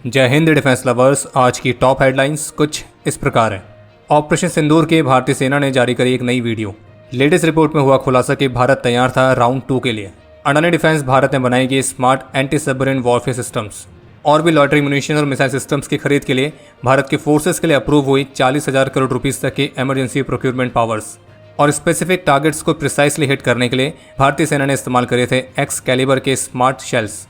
जय Hind defence lovers. आज की टॉप हेडलाइंस कुछ इस प्रकार है। ऑपरेशन सिंदूर के भारतीय सेना ने जारी करी एक नई वीडियो। लेटेस्ट रिपोर्ट में हुआ खुलासा कि भारत तैयार था राउंड 2 के लिए। अडानी डिफेंस भारत ने बनाएगी smart anti submarine warfare systems. और भी लॉटरी म्यूनिशन और मिसाइल सिस्टम्स की खरीद के लिए भारत की फोर्सेस के लिए अप्रूव हुई 40,000 करोड़ रुपीस तक की इमरजेंसी प्रोक्योरमेंट पावर्स। और स्पेसिफिक टारगेट्स को प्रिसाइसली हिट करने के लिए भारतीय सेना ने इस्तेमाल करे थे एक्स कैलिबर के स्मार्ट शेल्स।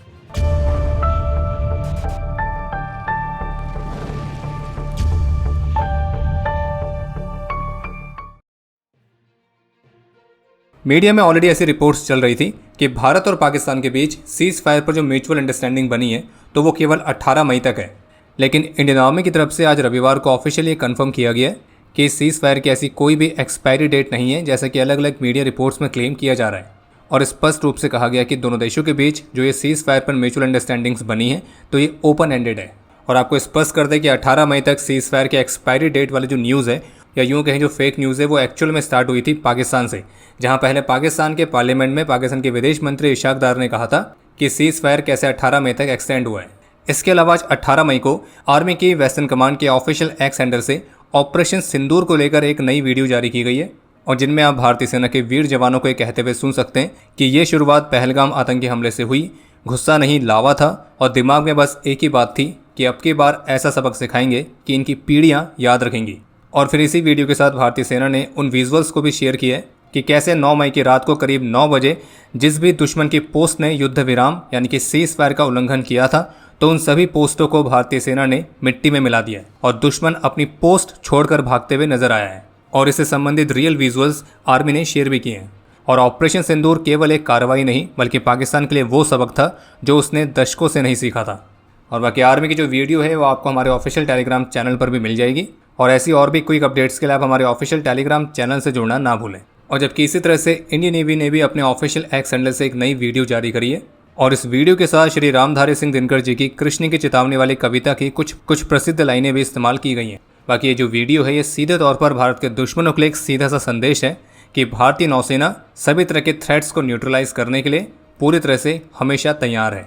मीडिया में ऑलरेडी ऐसी रिपोर्ट्स चल रही थी कि भारत और पाकिस्तान के बीच सीज फायर पर जो म्यूचुअल अंडरस्टैंडिंग बनी है तो वो केवल 18 मई तक है। लेकिन इंडियन आर्मी की तरफ से आज रविवार को ऑफिशियली कंफर्म किया गया है कि सीज फायर की ऐसी कोई भी एक्सपायरी डेट नहीं है, जैसा कि अलग अलग मीडिया रिपोर्ट्स में क्लेम किया जा रहा है। और स्पष्ट रूप से कहा गया कि दोनों देशों के बीच जो ये सीज फायर पर म्यूचुअल अंडरस्टैंडिंग्स बनी है तो ये ओपन एंडेड है। और आपको स्पष्ट कर दें कि 18 मई तक सीज फायर के एक्सपायरी डेट वाली जो न्यूज़ है, या यूँ कहें जो फेक न्यूज़ है, वो एक्चुअल में स्टार्ट हुई थी पाकिस्तान से, जहां पहले पाकिस्तान के पार्लियामेंट में पाकिस्तान के विदेश मंत्री इशाक डार ने कहा था कि सीज फायर कैसे 18 मई तक एक्सटेंड हुआ है। इसके अलावा आज 18 मई को आर्मी की वेस्टर्न कमांड के ऑफिशियल एक्स हैंडल से ऑपरेशन सिंदूर को लेकर एक नई वीडियो जारी की गई है, और जिनमें आप भारतीय सेना के वीर जवानों को ये कहते हुए सुन सकते हैं कि ये शुरुआत पहलगाम आतंकी हमले से हुई, गुस्सा नहीं लावा था, और दिमाग में बस एक ही बात थी कि अब की बार ऐसा सबक सिखाएंगे कि इनकी पीढ़ियां याद रखेंगी। और फिर इसी वीडियो के साथ भारतीय सेना ने उन विजुअल्स को भी शेयर किया है कि कैसे 9 मई की रात को करीब 9 बजे जिस भी दुश्मन की पोस्ट ने युद्ध विराम यानी कि सीज फायर का उल्लंघन किया था, तो उन सभी पोस्टों को भारतीय सेना ने मिट्टी में मिला दिया है और दुश्मन अपनी पोस्ट छोड़कर भागते हुए नजर आया है। और इससे संबंधित रियल विजुअल्स आर्मी ने शेयर भी किए हैं। और ऑपरेशन सिंदूर केवल एक कार्रवाई नहीं, बल्कि पाकिस्तान के लिए वो सबक था जो उसने दशकों से नहीं सीखा था। और बाकी आर्मी की जो वीडियो है वो आपको हमारे ऑफिशियल टेलीग्राम चैनल पर भी मिल जाएगी। और ऐसी और भी क्विक अपडेट्स के लिए आप हमारे ऑफिशियल टेलीग्राम चैनल से जुड़ना ना भूलें। और जबकि इसी तरह से इंडियन नेवी ने भी अपने ऑफिशियल एक्स हैंडल से एक नई वीडियो जारी करी है, और इस वीडियो के साथ श्री रामधारी सिंह दिनकर जी की कृष्ण की चेतावनी वाली कविता की कुछ प्रसिद्ध लाइनें भी इस्तेमाल की गई हैं। बाकी ये जो वीडियो है ये सीधे तौर पर भारत के दुश्मनों के लिए एक सीधा सा संदेश है कि भारतीय नौसेना सभी तरह के थ्रेट्स को न्यूट्रलाइज करने के लिए पूरी तरह से हमेशा तैयार है।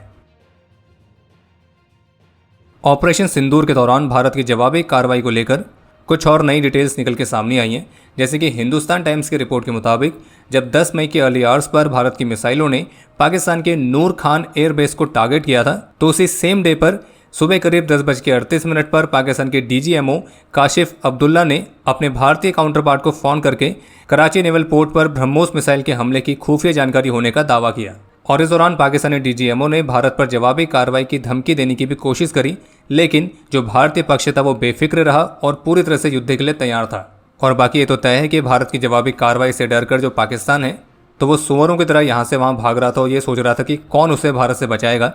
ऑपरेशन सिंदूर के दौरान भारत की जवाबी कार्रवाई को लेकर कुछ और नई डिटेल्स निकल के सामने आई हैं। जैसे कि हिंदुस्तान टाइम्स की रिपोर्ट के मुताबिक जब 10 मई के अर्ली आवर्स पर भारत की मिसाइलों ने पाकिस्तान के नूर खान एयरबेस को टारगेट किया था, तो उसी सेम डे पर सुबह करीब 10:38 पर पाकिस्तान के डीजीएमओ काशिफ अब्दुल्ला ने अपने भारतीय काउंटर पार्ट को फोन करके कराची नेवल पोर्ट पर ब्रह्मोस मिसाइल के हमले की खुफिया जानकारी होने का दावा किया। और इस दौरान पाकिस्तानी डीजीएमओ ने भारत पर जवाबी कार्रवाई की धमकी देने की भी कोशिश करी, लेकिन जो भारतीय पक्ष था वो बेफिक्र रहा और पूरी तरह से युद्ध के लिए तैयार था। और बाकी ये तो तय है कि भारत की जवाबी कार्रवाई से डरकर जो पाकिस्तान है तो वो सुअरों की तरह यहाँ से वहाँ भाग रहा था और ये सोच रहा था कि कौन उसे भारत से बचाएगा।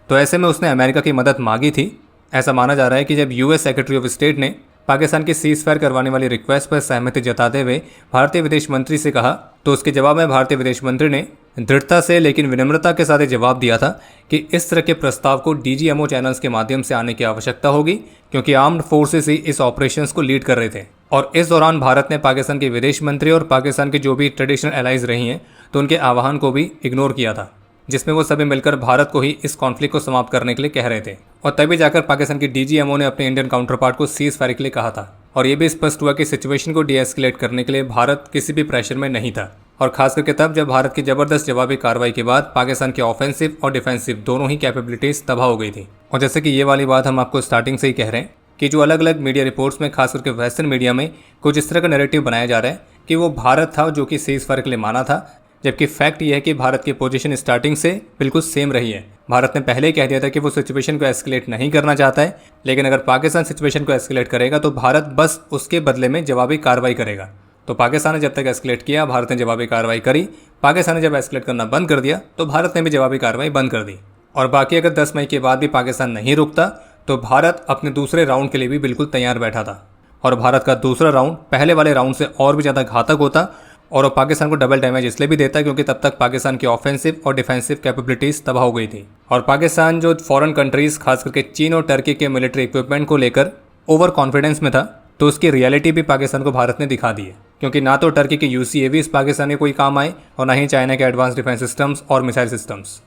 तो ऐसे में उसने अमेरिका की मदद मांगी थी। ऐसा माना जा रहा है कि जब यूएस सेक्रेटरी ऑफ स्टेट ने पाकिस्तान की सीज फायर करवाने वाली रिक्वेस्ट पर सहमति जताते हुए भारतीय विदेश मंत्री से कहा, तो उसके जवाब में भारतीय विदेश मंत्री ने दृढ़ता से लेकिन विनम्रता के साथ जवाब दिया था कि इस तरह के प्रस्ताव को डीजीएमओ चैनल्स के माध्यम से आने की आवश्यकता होगी, क्योंकि आर्म्ड फोर्सेस ही इस ऑपरेशंस को लीड कर रहे थे। और इस दौरान भारत ने पाकिस्तान के विदेश मंत्री और पाकिस्तान के जो भी ट्रेडिशनल एलाइज रही हैं तो उनके आह्वान को भी इग्नोर किया था, जिसमें वो सभी मिलकर भारत को ही इस कॉन्फ्लिक्ट को समाप्त करने के लिए कह रहे थे। और तभी जाकर पाकिस्तान की डीजीएमओ ने अपने इंडियन काउंटर पार्ट को सीज फायर के लिए कहा था। और ये भी स्पष्ट हुआ कि सिचुएशन को डीएस्केलेट करने के लिए भारत किसी भी प्रेशर में नहीं था, और खास करके तब जब भारत की जबरदस्त जवाबी कार्रवाई के बाद पाकिस्तान की ऑफेंसिव और डिफेंसिव दोनों ही कैपेबिलिटीज तबाह हो गई थी। और जैसे कि ये वाली बात हम आपको स्टार्टिंग से ही कह रहे हैं कि जो अलग अलग मीडिया रिपोर्ट्स में, खास करके वेस्टर्न मीडिया में कुछ इस तरह का नैरेटिव बनाया जा रहा है कि वो भारत था जो कि सीज फायर के लिए माना था, जबकि फैक्ट ये है कि भारत की पोजीशन स्टार्टिंग से बिल्कुल सेम रही है। भारत ने पहले ही कह दिया था कि वो सिचुएशन को एस्केलेट नहीं करना चाहता है, लेकिन अगर पाकिस्तान सिचुएशन को एस्केलेट करेगा तो भारत बस उसके बदले में जवाबी कार्रवाई करेगा। तो पाकिस्तान ने जब तक एस्केलेट किया, भारत ने जवाबी कार्रवाई करी। पाकिस्तान ने जब एस्केलेट करना बंद कर दिया तो भारत ने भी जवाबी कार्रवाई बंद कर दी। और बाकी अगर 10 मई के बाद भी पाकिस्तान नहीं रुकता तो भारत अपने दूसरे राउंड के लिए भी बिल्कुल तैयार बैठा था। और भारत का दूसरा राउंड पहले वाले राउंड से और भी ज़्यादा घातक होता, और वो पाकिस्तान को डबल डैमेज इसलिए भी देता क्योंकि तब तक पाकिस्तान की ऑफेंसिव और डिफेंसिव कैपेबिलिटीज तबाह हो गई थी। और पाकिस्तान जो फॉरेन कंट्रीज, खास करके चीन और टर्की के मिलिट्री इक्विपमेंट को लेकर ओवर कॉन्फिडेंस में था, तो उसकी रियलिटी भी पाकिस्तान को भारत ने दिखा दी है। क्योंकि ना तो टर्की के यूसीएवी इस पाकिस्तान के कोई काम आए और ना ही चाइना के एडवांस डिफेंस सिस्टम्स और मिसाइल सिस्टम्स।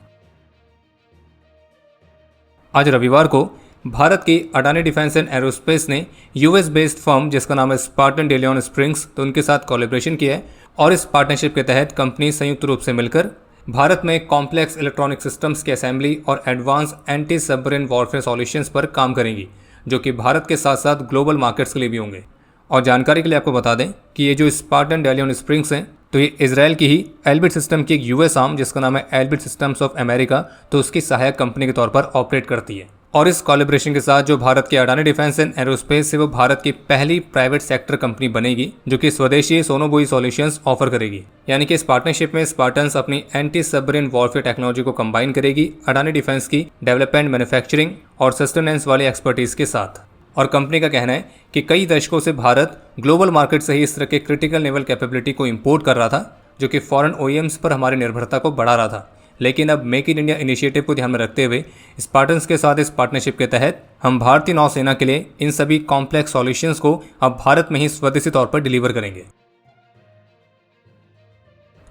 आज रविवार को भारत की अडानी डिफेंस एंड एरोस्पेस ने यूएस बेस्ड फर्म जिसका नाम है स्पार्टन डे लियोन स्प्रिंग्स, तो उनके साथ कोलैबोरेशन किया है और इस पार्टनरशिप के तहत कंपनी संयुक्त रूप से मिलकर भारत में कॉम्प्लेक्स इलेक्ट्रॉनिक सिस्टम्स की असेंबली और advance anti submarine warfare solutions पर काम करेंगी, जो कि भारत के साथ साथ ग्लोबल मार्केट्स के लिए भी होंगे। और जानकारी के लिए आपको बता दें कि ये जो स्पार्टन डे लियोन स्प्रिंग्स हैं, तो ये इजराइल की ही एल्बिट सिस्टम की एक यूएस आर्म जिसका नाम है एल्बिट सिस्टम्स ऑफ अमेरिका, तो उसकी सहायक कंपनी के तौर पर ऑपरेट करती है। और इस कोलैबोरेशन के साथ जो भारत की अडानी डिफेंस एंड एरोस्पेस है वो भारत की पहली प्राइवेट सेक्टर कंपनी बनेगी जो कि स्वदेशी सोनोबुई सॉल्यूशंस ऑफर करेगी। यानी कि इस पार्टनरशिप में स्पार्टन्स अपनी एंटी सबमरीन वॉरफेयर टेक्नोलॉजी को कंबाइन करेगी अडानी डिफेंस की डेवलपमेंट, मैन्युफैक्चरिंग और सस्टेनेंस वाली एक्सपर्टीज के साथ। और कंपनी का कहना है कि कई दशकों से भारत ग्लोबल मार्केट से ही इस तरह के क्रिटिकल नेवल कैपेबिलिटी को इंपोर्ट कर रहा था, जो कि फॉरेन ओईएम्स पर हमारी निर्भरता को बढ़ा रहा था। लेकिन अब मेक इन इंडिया इनिशिएटिव को ध्यान में रखते हुए स्पार्टन्स के साथ इस पार्टनरशिप के तहत हम भारतीय नौसेना के लिए इन सभी कॉम्प्लेक्स सॉल्यूशंस को अब भारत में ही स्वदेशी तौर पर डिलीवर करेंगे।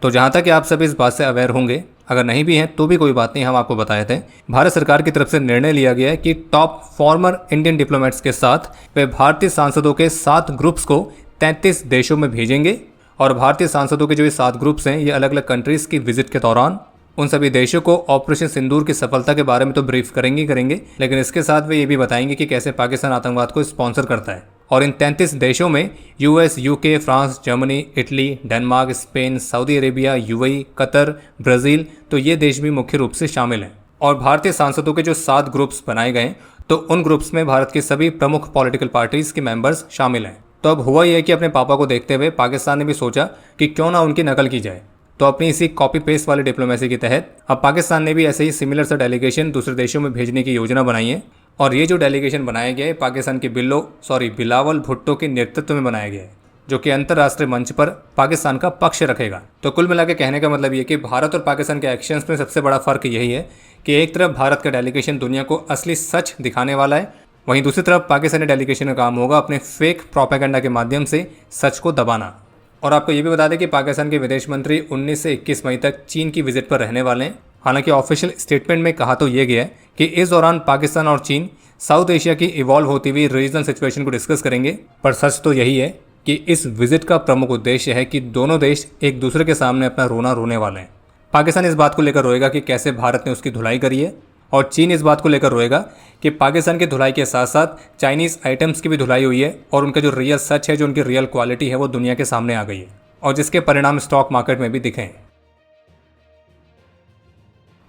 तो जहां तक आप सभी इस बात से अवेयर होंगे, अगर नहीं भी हैं तो भी कोई बात नहीं, हम आपको बताए थे भारत सरकार की तरफ से निर्णय लिया गया है कि टॉप फॉर्मर इंडियन डिप्लोमेट्स के साथ वे भारतीय सांसदों के 7 ग्रुप्स को 33 देशों में भेजेंगे। और भारतीय सांसदों के जो ये 7 ग्रुप्स हैं, ये अलग अलग कंट्रीज की विजिट के दौरान उन सभी देशों को ऑपरेशन सिंदूर की सफलता के बारे में तो ब्रीफ करेंगे, लेकिन इसके साथ वे ये भी बताएंगे कि कैसे पाकिस्तान आतंकवाद को स्पॉन्सर करता है। और इन 33 देशों में US, UK, France, Germany, Italy, Denmark, Spain, Saudi Arabia, UAE, Qatar, Brazil, तो ये देश भी मुख्य रूप से शामिल हैं। और भारतीय सांसदों के जो 7 ग्रुप्स बनाए गए तो उन ग्रुप्स में भारत की सभी प्रमुख पॉलिटिकल पार्टीज के मेंबर्स शामिल हैं। तो अब हुआ यह कि अपने पापा को देखते हुए पाकिस्तान ने भी सोचा कि क्यों ना उनकी नकल की जाए। तो अपनी इसी कॉपी पेस्ट वाली डिप्लोमेसी के तहत अब पाकिस्तान ने भी ऐसे ही सिमिलर सा डेलीगेशन दूसरे देशों में भेजने की योजना बनाई है। और ये जो डेलीगेशन बनाया गया है पाकिस्तान के बिलावल भुट्टो के नेतृत्व में बनाया गया है, जो कि अंतर्राष्ट्रीय मंच पर पाकिस्तान का पक्ष रखेगा। तो कुल मिला के कहने का मतलब ये कि भारत और पाकिस्तान के एक्शंस में सबसे बड़ा फर्क यही है कि एक तरफ भारत का डेलीगेशन दुनिया को असली सच दिखाने वाला है, वहीं दूसरी तरफ पाकिस्तानी डेलीगेशन का काम होगा अपने फेक प्रोपेगेंडा के माध्यम से सच को दबाना। और आपको ये भी बता दें कि पाकिस्तान के विदेश मंत्री 19 से 21 मई तक चीन की विजिट पर रहने वाले हैं। हालांकि ऑफिशियल स्टेटमेंट में कहा तो ये गया है कि इस दौरान पाकिस्तान और चीन साउथ एशिया की इवॉल्व होती हुई रीजनल सिचुएशन को डिस्कस करेंगे। पर सच तो यही है कि इस विजिट का प्रमुख उद्देश्य है कि दोनों देश एक दूसरे के सामने अपना रोना रोने वाले हैं। पाकिस्तान इस बात को लेकर रोएगा कि कैसे भारत ने उसकी धुलाई करी है, और चीन इस बात को लेकर रोएगा कि पाकिस्तान की धुलाई के साथ साथ चाइनीज़ आइटम्स की भी धुलाई हुई है और उनका जो रियल सच है, जो उनकी रियल क्वालिटी है, वो दुनिया के सामने आ गई है और जिसके परिणाम स्टॉक मार्केट में भी दिखे हैं।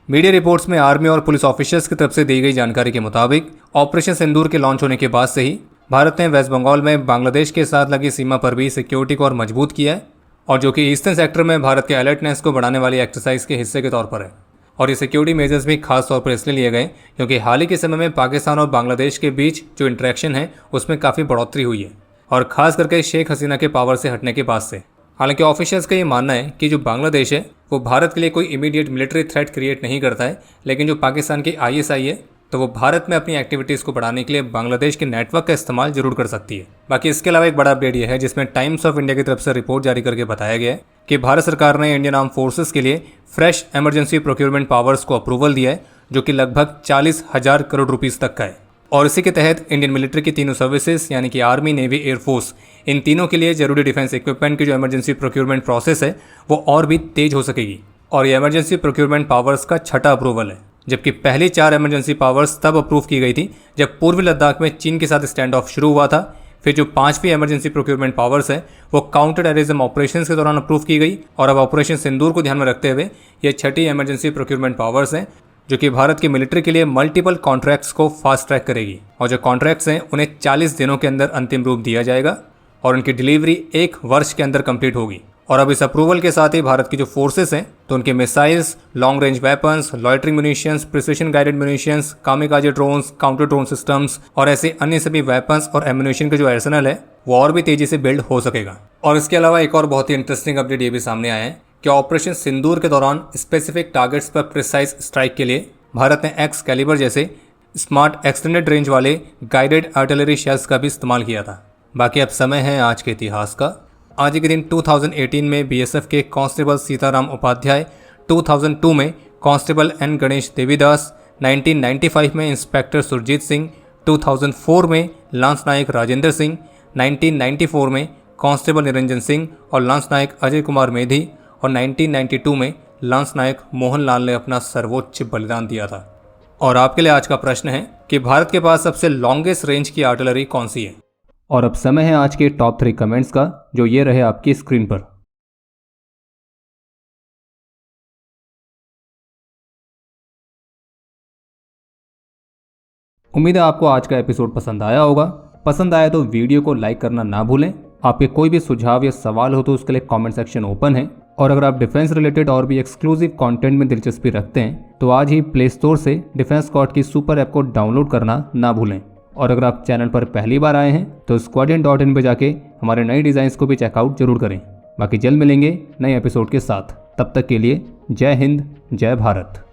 मीडिया रिपोर्ट्स में आर्मी और पुलिस ऑफिसर्स की तरफ से दी गई जानकारी के मुताबिक ऑपरेशन सिंदूर के लॉन्च होने के बाद से ही भारत ने वेस्ट बंगाल में बांग्लादेश के साथ लगी सीमा पर भी सिक्योरिटी को और मजबूत किया है, और जो कि ईस्टर्न सेक्टर में भारत के अलर्टनेस को बढ़ाने वाली एक्सरसाइज के हिस्से के तौर पर है। और ये सिक्योरिटी मेजर्स भी खास तौर पर इसलिए लिए गए क्योंकि हाल ही के समय में पाकिस्तान और बांग्लादेश के बीच जो इंटरेक्शन है उसमें काफ़ी बढ़ोतरी हुई है, और खास करके शेख हसीना के पावर से हटने के बाद से। हालांकि ऑफिशियल्स का ये मानना है कि जो बांग्लादेश है वो भारत के लिए कोई इमीडिएट मिलिट्री थ्रेट क्रिएट नहीं करता है, लेकिन जो पाकिस्तान की आईएसआई है तो वो भारत में अपनी एक्टिविटीज़ को बढ़ाने के लिए बांग्लादेश के नेटवर्क का इस्तेमाल जरूर कर सकती है। बाकी इसके अलावा एक बड़ा अपडेट यह है जिसमें टाइम्स ऑफ इंडिया की तरफ से रिपोर्ट जारी करके बताया गया है कि भारत सरकार ने इंडियन आर्म फोर्सेस के लिए फ्रेश इमरजेंसी प्रोक्योरमेंट पावर्स को अप्रूवल दिया है, जो कि लगभग 40,000 करोड़ रुपीस तक का है। और इसी के तहत इंडियन मिलिट्री की तीनों सर्विसेज यानी कि आर्मी, नेवी, एयरफोर्स, इन तीनों के लिए जरूरी डिफेंस इक्विपमेंट की जो इमरजेंसी प्रोक्योरमेंट प्रोसेस है वो और भी तेज हो सकेगी। और ये इमरजेंसी प्रोक्योरमेंट पावर्स का 6ठा अप्रूवल है, जबकि पहली 4 इमरजेंसी पावर्स तब अप्रूव की गई थी जब पूर्वी लद्दाख में चीन के साथ स्टैंड ऑफ शुरू हुआ था। फिर जो 5वीं इमरजेंसी प्रोक्योरमेंट पावर्स है वो काउंटर टेररिज्म ऑपरेशंस के दौरान अप्रूव की गई, और अब ऑपरेशन सिंदूर को ध्यान में रखते हुए ये 6ठी इमरजेंसी प्रोक्योरमेंट पावर्स हैं, जो कि भारत की मिलिट्री के लिए मल्टीपल कॉन्ट्रैक्ट्स को फास्ट ट्रैक करेगी। और जो कॉन्ट्रैक्ट्स हैं उन्हें 40 दिनों के अंदर अंतिम रूप दिया जाएगा और उनकी डिलीवरी 1 वर्ष के अंदर कंप्लीट होगी। और अब इस अप्रूवल के साथ ही भारत की जो फोर्सेस हैं तो उनके missiles, long range weapons, loitering munitions, precision guided munitions, kamikaze drones, counter drone systems और ऐसे अन्य सभी वेपन्स और एम्यूनिशन का जो आर्सेनल है वो और भी तेजी से बिल्ड हो सकेगा। और इसके अलावा एक और बहुत ही इंटरेस्टिंग अपडेट ये भी सामने आया है कि ऑपरेशन सिंदूर के दौरान स्पेसिफिक टारगेट्स पर प्रिसाइज स्ट्राइक के लिए भारत ने एक्सकैलिबर जैसे स्मार्ट एक्सटेंडेड रेंज वाले गाइडेड आर्टिलरी शेल्स का भी इस्तेमाल किया था। बाकी अब समय है आज के इतिहास का। आज के दिन 2018 में बीएसएफ के कांस्टेबल सीताराम उपाध्याय, 2002 में कांस्टेबल एन गणेश देवीदास, 1995 में इंस्पेक्टर सुरजीत सिंह, 2004 में लांस नायक राजेंद्र सिंह, 1994 में कांस्टेबल निरंजन सिंह और लांस नायक अजय कुमार मेधी और 1992 में लांस नायक मोहनलाल ने अपना सर्वोच्च बलिदान दिया था। और आपके लिए आज का प्रश्न है कि भारत के पास सबसे लॉन्गेस्ट रेंज की आर्टिलरी कौन सी है। और अब समय है आज के टॉप 3 कमेंट्स का, जो ये रहे आपकी स्क्रीन पर। उम्मीद है आपको आज का एपिसोड पसंद आया होगा। पसंद आया तो वीडियो को लाइक करना ना भूलें। आपके कोई भी सुझाव या सवाल हो तो उसके लिए कमेंट सेक्शन ओपन है। और अगर आप डिफेंस रिलेटेड और भी एक्सक्लूसिव कंटेंट में दिलचस्पी रखते हैं तो आज ही प्ले स्टोर से डिफेंस स्क्वाड की सुपर ऐप को डाउनलोड करना ना भूलें। और अगर आप चैनल पर पहली बार आए हैं तो squadron.in पे जाके हमारे नए डिज़ाइंस को भी चेकआउट जरूर करें। बाकी जल्द मिलेंगे नए एपिसोड के साथ। तब तक के लिए जय हिंद, जय भारत।